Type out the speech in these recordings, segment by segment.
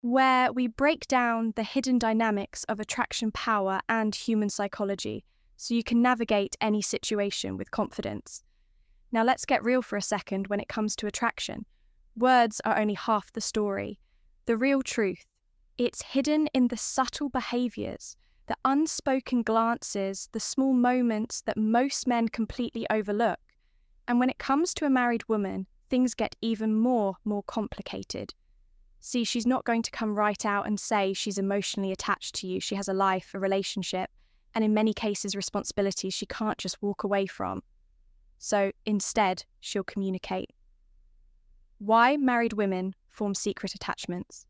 where we break down the hidden dynamics of attraction power and human psychology so you can navigate any situation with confidence. Now let's get real for a second when it comes to attraction. Words are only half the story. The real truth, it's hidden in the subtle behaviours, the unspoken glances, the small moments that most men completely overlook. And when it comes to a married woman, things get even more complicated. See, she's not going to come right out and say she's emotionally attached to you. She has a life, a relationship, and in many cases responsibilities she can't just walk away from. So instead, she'll communicate. Why married women form secret attachments.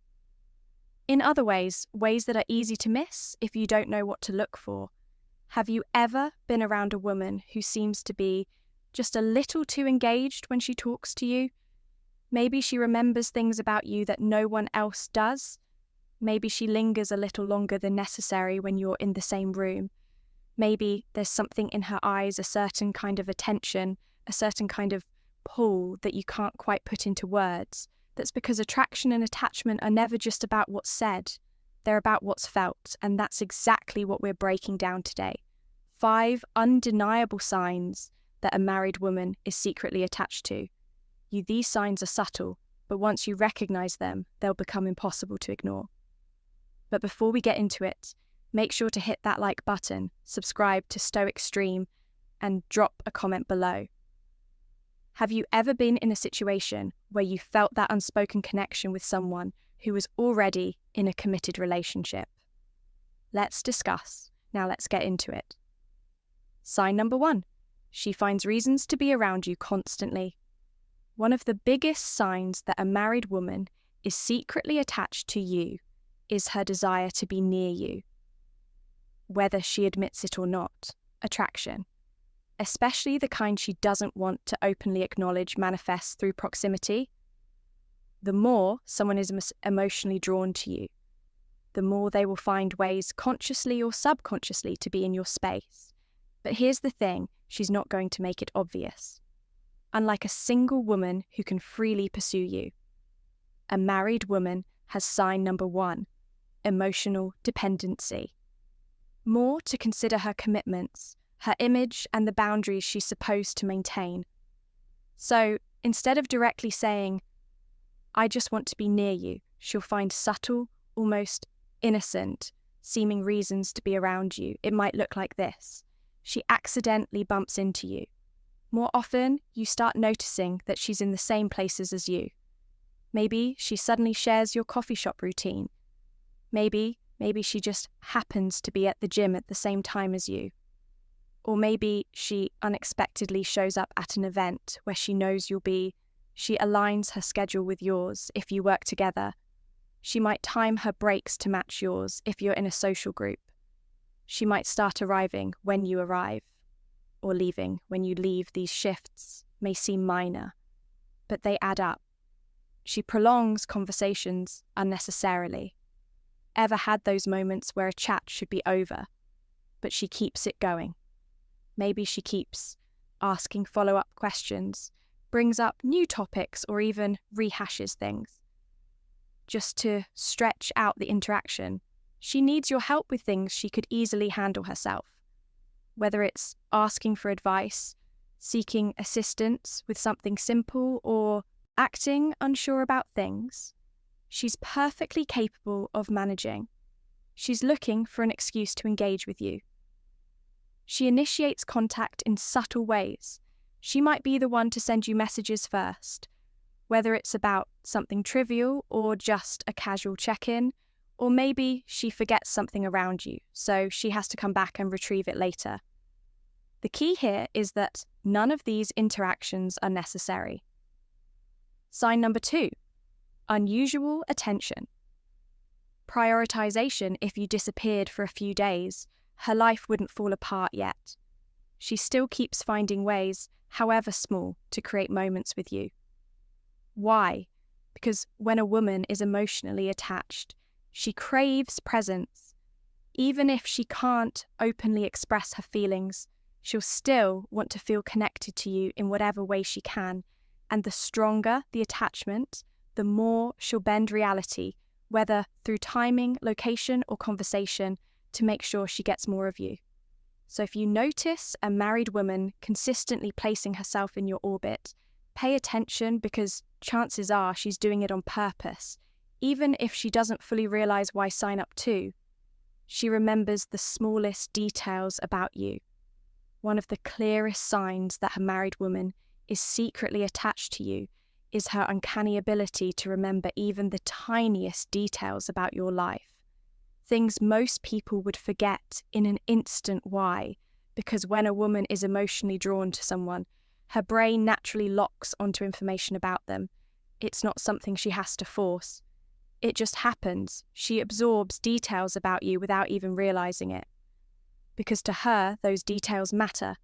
In other ways that are easy to miss if you don't know what to look for. Have you ever been around a woman who seems to be just a little too engaged when she talks to you? Maybe she remembers things about you that no one else does. Maybe she lingers a little longer than necessary when you're in the same room. Maybe there's something in her eyes, a certain kind of attention, a certain kind of pull that you can't quite put into words. That's because attraction and attachment are never just about what's said. They're about what's felt, and that's exactly what we're breaking down today. 5 undeniable signs that a married woman is secretly attached to. These signs are subtle, but once you recognize them, they'll become impossible to ignore. But before we get into it, make sure to hit that like button, subscribe to Stoic Stream, and drop a comment below. Have you ever been in a situation where you felt that unspoken connection with someone who was already in a committed relationship? Let's discuss. Now let's get into it. Sign number 1. She finds reasons to be around you constantly. One of the biggest signs that a married woman is secretly attached to you is her desire to be near you. Whether she admits it or not, attraction, especially the kind she doesn't want to openly acknowledge manifests through proximity. The more someone is emotionally drawn to you, the more they will find ways consciously or subconsciously to be in your space. But here's the thing, she's not going to make it obvious. Unlike a single woman who can freely pursue you, a married woman has sign number 1, emotional dependency. More to consider her commitments, her image, and the boundaries she's supposed to maintain. So instead of directly saying, "I just want to be near you," she'll find subtle, almost innocent, seeming reasons to be around you. It might look like this. She accidentally bumps into you. More often, you start noticing that she's in the same places as you. Maybe she suddenly shares your coffee shop routine. Maybe she just happens to be at the gym at the same time as you. Or maybe she unexpectedly shows up at an event where she knows you'll be. She aligns her schedule with yours if you work together. She might time her breaks to match yours if you're in a social group. She might start arriving when you arrive, or leaving when you leave. These shifts may seem minor, but they add up. She prolongs conversations unnecessarily. Ever had those moments where a chat should be over, but she keeps it going? Maybe she keeps asking follow-up questions, brings up new topics, or even rehashes things. Just to stretch out the interaction, she needs your help with things she could easily handle herself. Whether it's asking for advice, seeking assistance with something simple, or acting unsure about things, she's perfectly capable of managing. She's looking for an excuse to engage with you. She initiates contact in subtle ways. She might be the one to send you messages first, whether it's about something trivial or just a casual check-in, or maybe she forgets something around you, so she has to come back and retrieve it later. The key here is that none of these interactions are necessary. Sign number 2, unusual attention. Prioritization. If you disappeared for a few days, her life wouldn't fall apart yet. She still keeps finding ways, however small, to create moments with you. Why? Because when a woman is emotionally attached, she craves presence. Even if she can't openly express her feelings, she'll still want to feel connected to you in whatever way she can, and the stronger the attachment, the more she'll bend reality, whether through timing, location, or conversation, to make sure she gets more of you. So if you notice a married woman consistently placing herself in your orbit, pay attention, because chances are she's doing it on purpose. Even if she doesn't fully realize why sign up to, she remembers the smallest details about you. One of the clearest signs that a married woman is secretly attached to you is her uncanny ability to remember even the tiniest details about your life. Things most people would forget in an instant. Why? Because when a woman is emotionally drawn to someone, her brain naturally locks onto information about them. It's not something she has to force. It just happens. She absorbs details about you without even realizing it. Because to her, those details matter.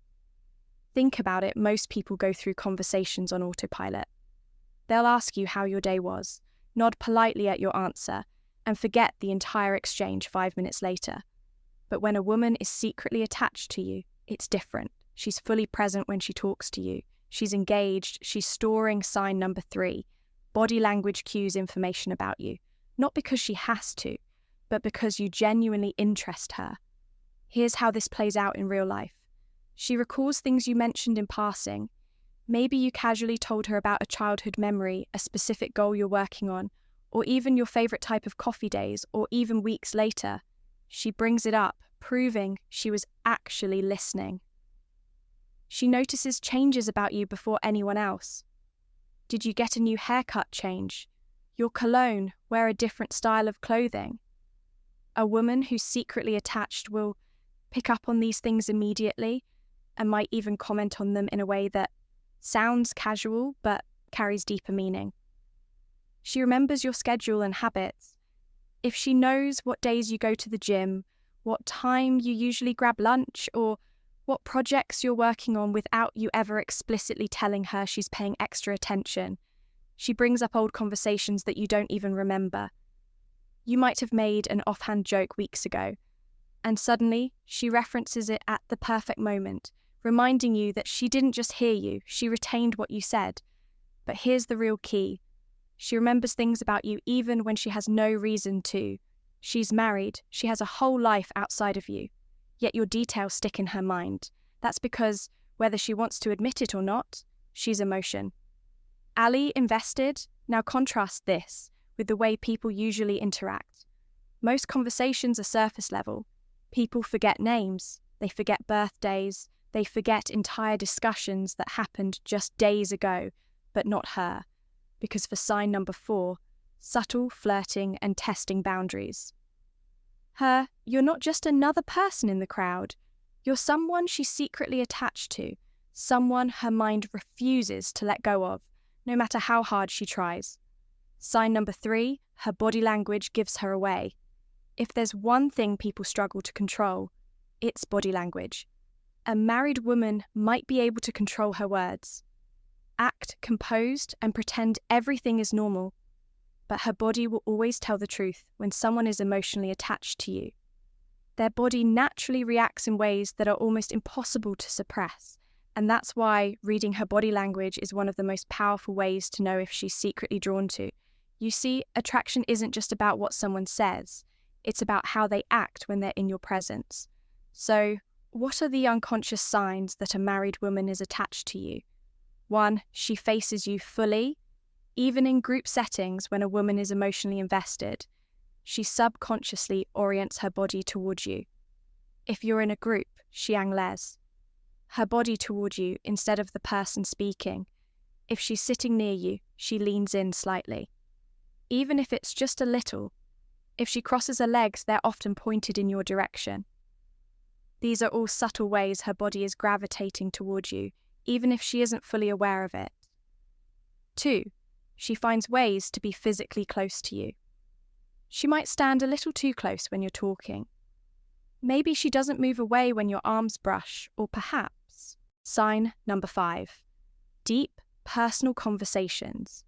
Think about it, most people go through conversations on autopilot. They'll ask you how your day was, nod politely at your answer, and forget the entire exchange 5 minutes later. But when a woman is secretly attached to you, it's different. She's fully present when she talks to you. She's engaged. She's storing sign number 3. Body language cues information about you, not because she has to, but because you genuinely interest her. Here's how this plays out in real life. She recalls things you mentioned in passing. Maybe you casually told her about a childhood memory, a specific goal you're working on, or even your favorite type of coffee days, or even weeks later. She brings it up, proving she was actually listening. She notices changes about you before anyone else. Did you get a new haircut change? Your cologne? Wear a different style of clothing? A woman who's secretly attached will pick up on these things immediately and might even comment on them in a way that sounds casual but carries deeper meaning. She remembers your schedule and habits. If she knows what days you go to the gym, what time you usually grab lunch, or what projects you're working on without you ever explicitly telling her she's paying extra attention, she brings up old conversations that you don't even remember. You might have made an offhand joke weeks ago, and suddenly she references it at the perfect moment, reminding you that she didn't just hear you, she retained what you said. But here's the real key. She remembers things about you even when she has no reason to. She's married, she has a whole life outside of you, yet your details stick in her mind. That's because, whether she wants to admit it or not, she's emotion. Ali invested. Now contrast this with the way people usually interact. Most conversations are surface level. People forget names, they forget birthdays, they forget entire discussions that happened just days ago, but not her. Because for sign number 4, subtle flirting and testing boundaries. Her, you're not just another person in the crowd. You're someone she's secretly attached to, someone her mind refuses to let go of, no matter how hard she tries. Sign number 3, her body language gives her away. If there's one thing people struggle to control, it's body language. A married woman might be able to control her words, act composed and pretend everything is normal, but her body will always tell the truth when someone is emotionally attached to you. Their body naturally reacts in ways that are almost impossible to suppress, and that's why reading her body language is one of the most powerful ways to know if she's secretly drawn to. You see, attraction isn't just about what someone says, it's about how they act when they're in your presence. So, what are the unconscious signs that a married woman is attached to you? 1, she faces you fully. Even in group settings when a woman is emotionally invested, she subconsciously orients her body towards you. If you're in a group, she angles her body toward you instead of the person speaking. If she's sitting near you, she leans in slightly. Even if it's just a little, if she crosses her legs, they're often pointed in your direction. These are all subtle ways her body is gravitating towards you, even if she isn't fully aware of it. 2, she finds ways to be physically close to you. She might stand a little too close when you're talking. Maybe she doesn't move away when your arms brush, or perhaps, sign number 5, deep, personal conversations.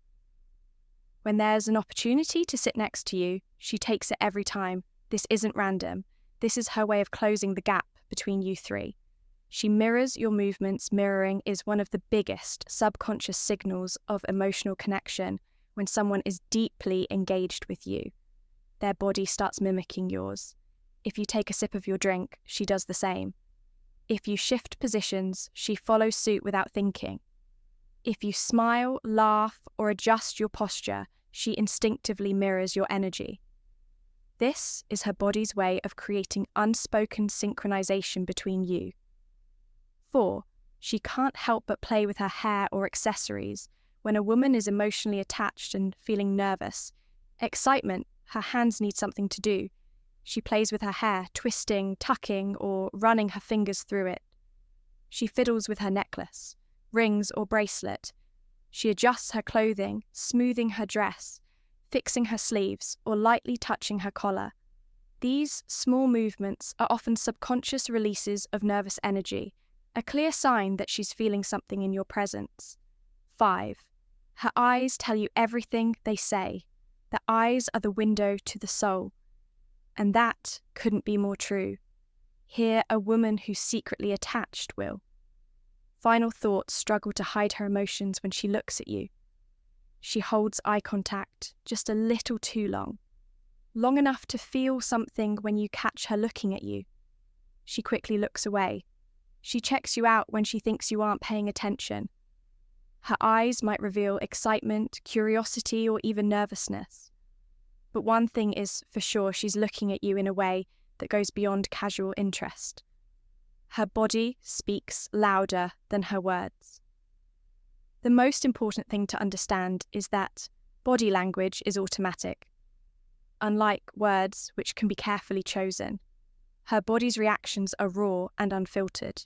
When there's an opportunity to sit next to you, she takes it every time. This isn't random. This is her way of closing the gap between you 3. She mirrors your movements. Mirroring is one of the biggest subconscious signals of emotional connection when someone is deeply engaged with you. their body starts mimicking yours. If you take a sip of your drink, she does the same. If you shift positions, she follows suit without thinking. If you smile, laugh, or adjust your posture, she instinctively mirrors your energy. This is her body's way of creating unspoken synchronization between you. 4. She can't help but play with her hair or accessories. When a woman is emotionally attached and feeling nervous, excitement, her hands need something to do. She plays with her hair, twisting, tucking, or running her fingers through it. She fiddles with her necklace, rings, or bracelet. She adjusts her clothing, smoothing her dress, fixing her sleeves, or lightly touching her collar. These small movements are often subconscious releases of nervous energy, a clear sign that she's feeling something in your presence. 5. Her eyes tell you everything they say. The eyes are the window to the soul. And that couldn't be more true. Hear a woman who's secretly attached will. Final thoughts struggle to hide her emotions when she looks at you. She holds eye contact just a little too long enough to feel something when you catch her looking at you. She quickly looks away. She checks you out when she thinks you aren't paying attention. Her eyes might reveal excitement, curiosity, or even nervousness. But one thing is for sure, she's looking at you in a way that goes beyond casual interest. Her body speaks louder than her words. The most important thing to understand is that body language is automatic. Unlike words, which can be carefully chosen, her body's reactions are raw and unfiltered.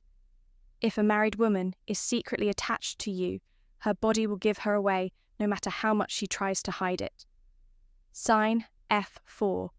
If a married woman is secretly attached to you, her body will give her away no matter how much she tries to hide it. Sign F4.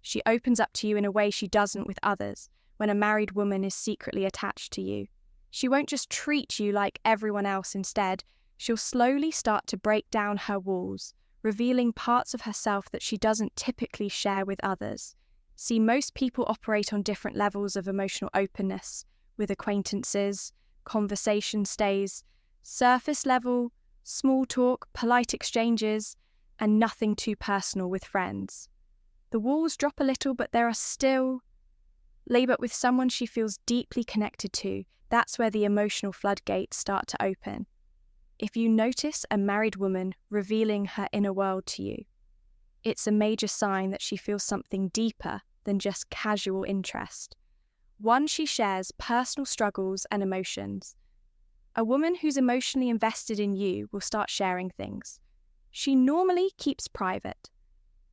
She opens up to you in a way she doesn't with others when a married woman is secretly attached to you. She won't just treat you like everyone else. Instead, she'll slowly start to break down her walls, revealing parts of herself that she doesn't typically share with others. See, most people operate on different levels of emotional openness, with acquaintances, conversation stays, surface level, small talk, polite exchanges, and nothing too personal with friends. The walls drop a little, but there are still but with someone she feels deeply connected to, that's where the emotional floodgates start to open. If you notice a married woman revealing her inner world to you, it's a major sign that she feels something deeper than just casual interest. One, she shares personal struggles and emotions. A woman who's emotionally invested in you will start sharing things she normally keeps private.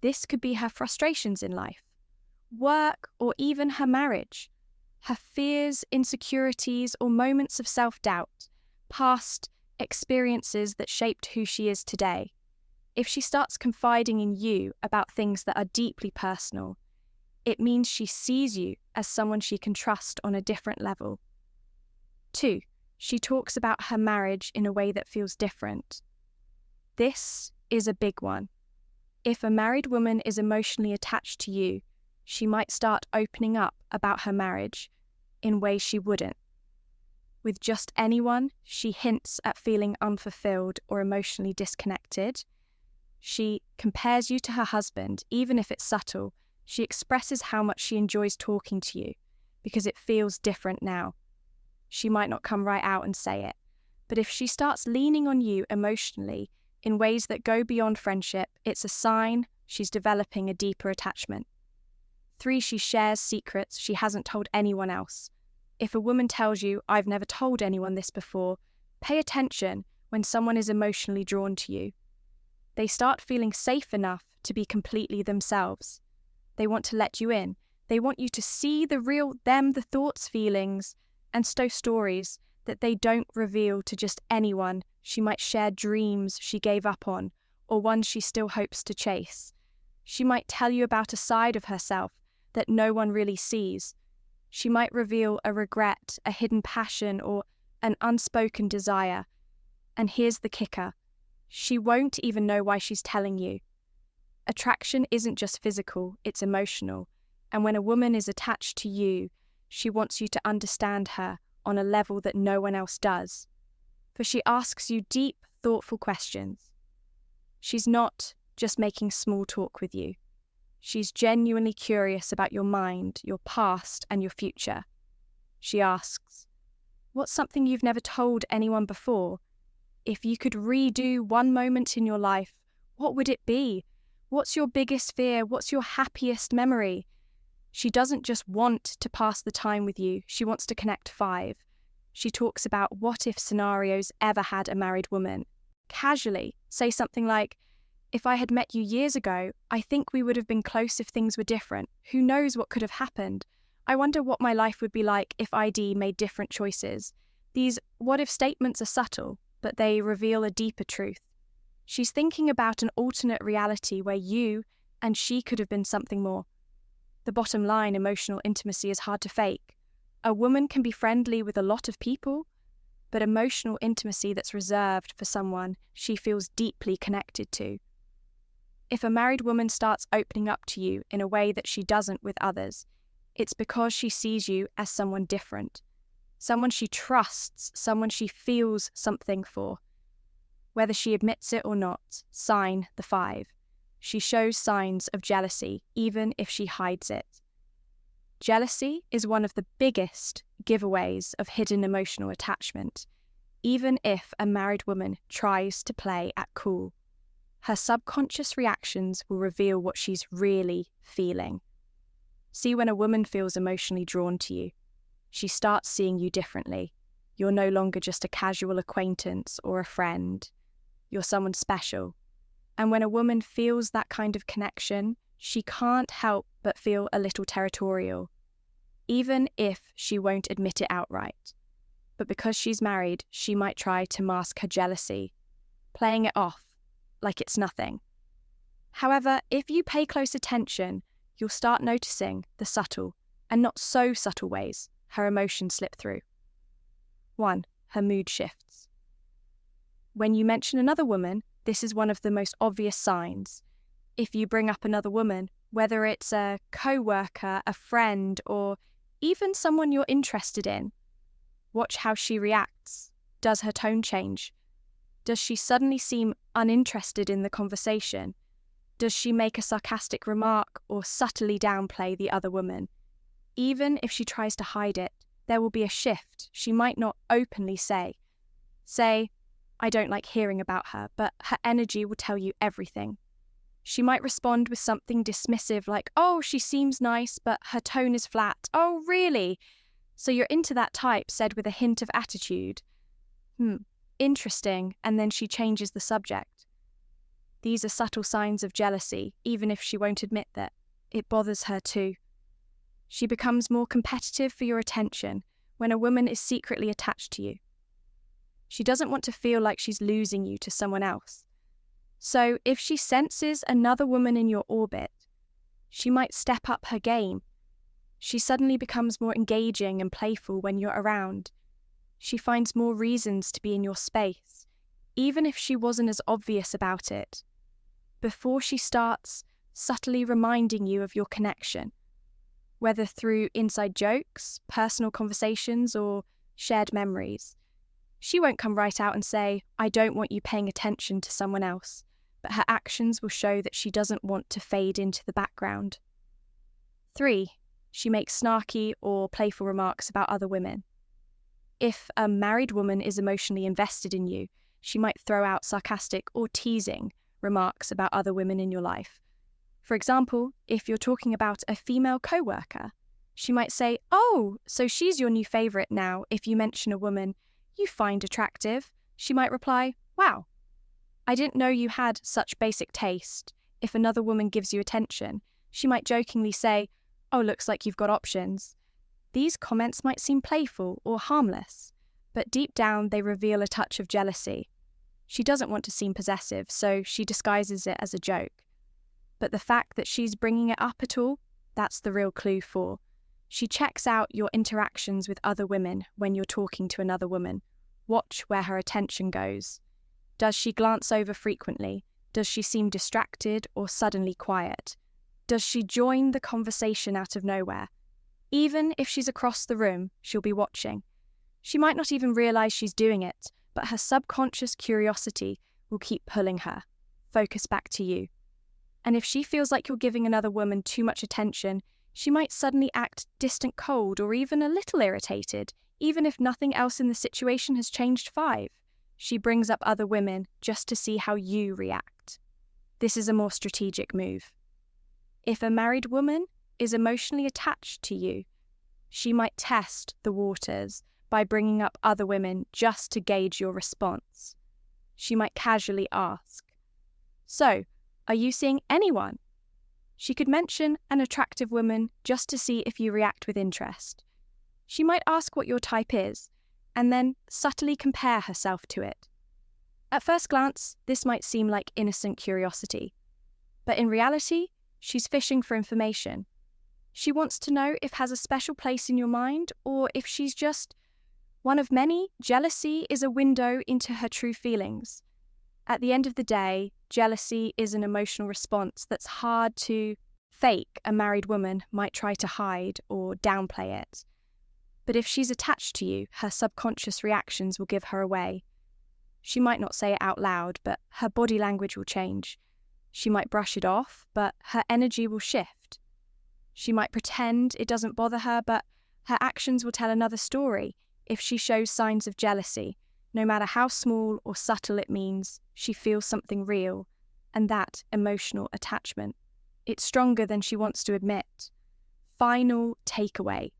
This could be her frustrations in life, work, or even her marriage, her fears, insecurities, or moments of self-doubt, past experiences that shaped who she is today. If she starts confiding in you about things that are deeply personal, it means she sees you as someone she can trust on a different level. 2, she talks about her marriage in a way that feels different. This is a big one. If a married woman is emotionally attached to you, she might start opening up about her marriage in ways she wouldn't. With just anyone, she hints at feeling unfulfilled or emotionally disconnected. She compares you to her husband, even if it's subtle. She expresses how much she enjoys talking to you because it feels different now. She might not come right out and say it, but if she starts leaning on you emotionally in ways that go beyond friendship, it's a sign she's developing a deeper attachment. 3, she shares secrets she hasn't told anyone else. If a woman tells you, "I've never told anyone this before," pay attention when someone is emotionally drawn to you. They start feeling safe enough to be completely themselves. They want to let you in. They want you to see the real them, the thoughts, feelings, and stories that they don't reveal to just anyone. She might share dreams she gave up on, or ones she still hopes to chase. She might tell you about a side of herself that no one really sees. She might reveal a regret, a hidden passion, or an unspoken desire. And here's the kicker. She won't even know why she's telling you. Attraction isn't just physical, it's emotional. And when a woman is attached to you, she wants you to understand her on a level that no one else does. For she asks you deep, thoughtful questions. She's not just making small talk with you. She's genuinely curious about your mind, your past, and your future. She asks, "What's something you've never told anyone before? If you could redo one moment in your life, what would it be? What's your biggest fear? What's your happiest memory?" She doesn't just want to pass the time with you, she wants to connect five. She talks about what if scenarios ever had a married woman. Casually, say something like, "If I had met you years ago, I think we would have been close if things were different. Who knows what could have happened? I wonder what my life would be like if ID made different choices." These what-if statements are subtle, but they reveal a deeper truth. She's thinking about an alternate reality where you and she could have been something more. The bottom line, emotional intimacy is hard to fake. A woman can be friendly with a lot of people, but emotional intimacy that's reserved for someone she feels deeply connected to. If a married woman starts opening up to you in a way that she doesn't with others, it's because she sees you as someone different, someone she trusts, someone she feels something for. Whether she admits it or not, sign the 5. She shows signs of jealousy, even if she hides it. Jealousy is one of the biggest giveaways of hidden emotional attachment, even if a married woman tries to play at cool. Her subconscious reactions will reveal what she's really feeling. See when a woman feels emotionally drawn to you. She starts seeing you differently. You're no longer just a casual acquaintance or a friend. You're someone special. And when a woman feels that kind of connection, she can't help but feel a little territorial, even if she won't admit it outright. But because she's married, she might try to mask her jealousy, playing it off like it's nothing. However, if you pay close attention, you'll start noticing the subtle and not so subtle ways her emotions slip through. 1. Her mood shifts. When you mention another woman, this is one of the most obvious signs. If you bring up another woman, whether it's a co-worker, a friend, or even someone you're interested in, watch how she reacts. Does her tone change? Does she suddenly seem uninterested in the conversation? Does she make a sarcastic remark or subtly downplay the other woman? Even if she tries to hide it, there will be a shift she might not openly say. Say, "I don't like hearing about her," but her energy will tell you everything. She might respond with something dismissive like, "Oh, she seems nice, but her tone is flat." "Oh, really?" So you're into that type said with a hint of attitude. Interesting, and then she changes the subject. These are subtle signs of jealousy, even if she won't admit that. It bothers her too. She becomes more competitive for your attention when a woman is secretly attached to you. She doesn't want to feel like she's losing you to someone else. So if she senses another woman in your orbit, she might step up her game. She suddenly becomes more engaging and playful when you're around. She finds more reasons to be in your space, even if she wasn't as obvious about it. Before she starts subtly reminding you of your connection, whether through inside jokes, personal conversations, or shared memories. She won't come right out and say, "I don't want you paying attention to someone else," but her actions will show that she doesn't want to fade into the background. 3. She makes snarky or playful remarks about other women. If a married woman is emotionally invested in you, she might throw out sarcastic or teasing remarks about other women in your life. For example, if you're talking about a female co-worker, she might say, "Oh, so she's your new favourite now." If you mention a woman you find attractive, she might reply, "Wow, I didn't know you had such basic taste." If another woman gives you attention, she might jokingly say, "Oh, looks like you've got options." These comments might seem playful or harmless, but deep down they reveal a touch of jealousy. She doesn't want to seem possessive, so she disguises it as a joke. But the fact that she's bringing it up at all, that's the real clue for. She checks out your interactions with other women when you're talking to another woman. Watch where her attention goes. Does she glance over frequently? Does she seem distracted or suddenly quiet? Does she join the conversation out of nowhere? Even if she's across the room, she'll be watching. She might not even realize she's doing it, but her subconscious curiosity will keep pulling her. Focus back to you. And if she feels like you're giving another woman too much attention, she might suddenly act distant cold or even a little irritated, even if nothing else in the situation has changed 5. She brings up other women just to see how you react. This is a more strategic move. If a married woman is emotionally attached to you, she might test the waters by bringing up other women just to gauge your response. She might casually ask, "So, are you seeing anyone?" She could mention an attractive woman just to see if you react with interest. She might ask what your type is, and then subtly compare herself to it. At first glance, this might seem like innocent curiosity, but in reality, she's fishing for information. She wants to know if has a special place in your mind, or if she's just one of many. Jealousy is a window into her true feelings. At the end of the day, jealousy is an emotional response that's hard to fake. A married woman might try to hide or downplay it. But if she's attached to you, her subconscious reactions will give her away. She might not say it out loud, but her body language will change. She might brush it off, but her energy will shift. She might pretend it doesn't bother her, but her actions will tell another story. If she shows signs of jealousy, no matter how small or subtle it means, she feels something real, and that emotional attachment. It's stronger than she wants to admit. Final takeaway: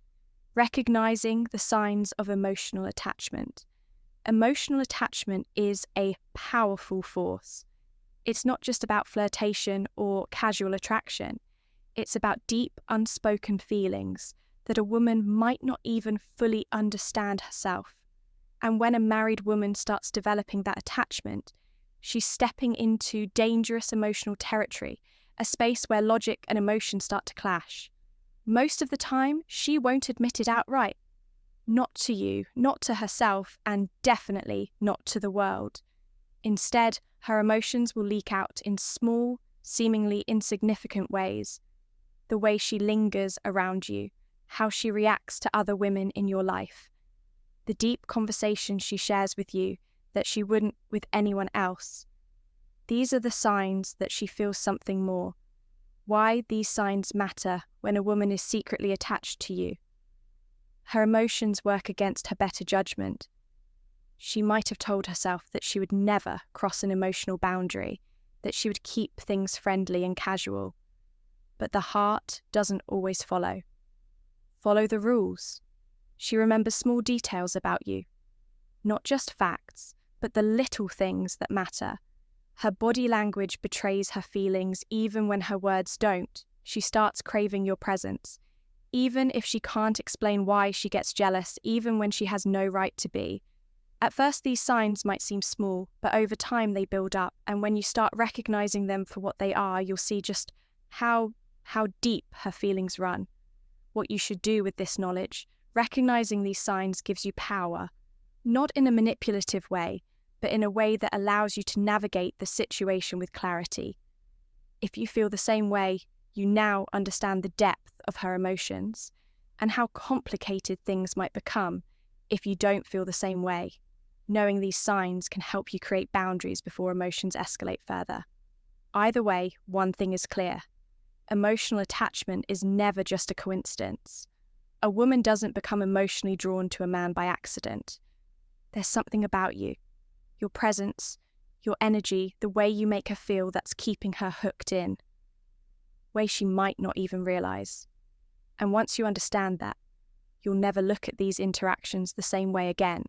recognizing the signs of emotional attachment. Emotional attachment is a powerful force. It's not just about flirtation or casual attraction. It's about deep, unspoken feelings that a woman might not even fully understand herself. And when a married woman starts developing that attachment, she's stepping into dangerous emotional territory, a space where logic and emotion start to clash. Most of the time, she won't admit it outright. Not to you, not to herself, and definitely not to the world. Instead, her emotions will leak out in small, seemingly insignificant ways. The way she lingers around you, how she reacts to other women in your life, the deep conversations she shares with you that she wouldn't with anyone else. These are the signs that she feels something more. Why these signs matter when a woman is secretly attached to you. Her emotions work against her better judgment. She might have told herself that she would never cross an emotional boundary, that she would keep things friendly and casual. But the heart doesn't always follow. Follow the rules. She remembers small details about you. Not just facts, but the little things that matter. Her body language betrays her feelings even when her words don't. She starts craving your presence. Even if she can't explain why she gets jealous, even when she has no right to be. At first, these signs might seem small, but over time they build up, and when you start recognizing them for what they are, you'll see just how deep her feelings run. What you should do with this knowledge. Recognizing these signs gives you power, not in a manipulative way, but in a way that allows you to navigate the situation with clarity. If you feel the same way, you now understand the depth of her emotions and how complicated things might become if you don't feel the same way. Knowing these signs can help you create boundaries before emotions escalate further. Either way, one thing is clear. Emotional attachment is never just a coincidence. A woman doesn't become emotionally drawn to a man by accident. There's something about you, your presence, your energy, the way you make her feel that's keeping her hooked in. Way she might not even realize. And once you understand that, you'll never look at these interactions the same way again.